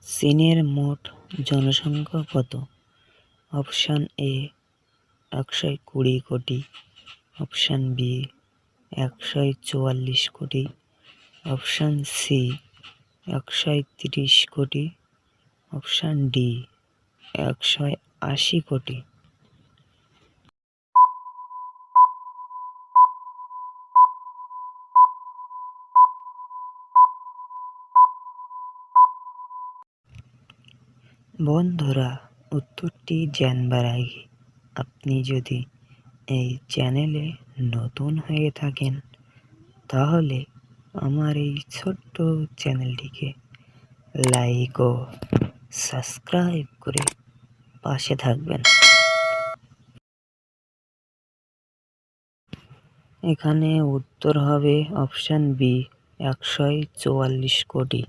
চীনের মোট জনসংখ্যা কত? অপশান এ 120 কোটি, অপশান বি 144 কোটি, অপশান সি 130 কোটি, অপশান ডি 180 কোটি। বন্ধুরা, উত্তরটি জানবার আগে আপনি যদি এই চ্যানেলে নতুন হয়ে থাকেন তাহলে আমার এই ছোট্ট চ্যানেলটিকে লাইক ও সাবস্ক্রাইব করে পাশে থাকবেন। এখানে উত্তর হবে অপশান বি 144 কোটি।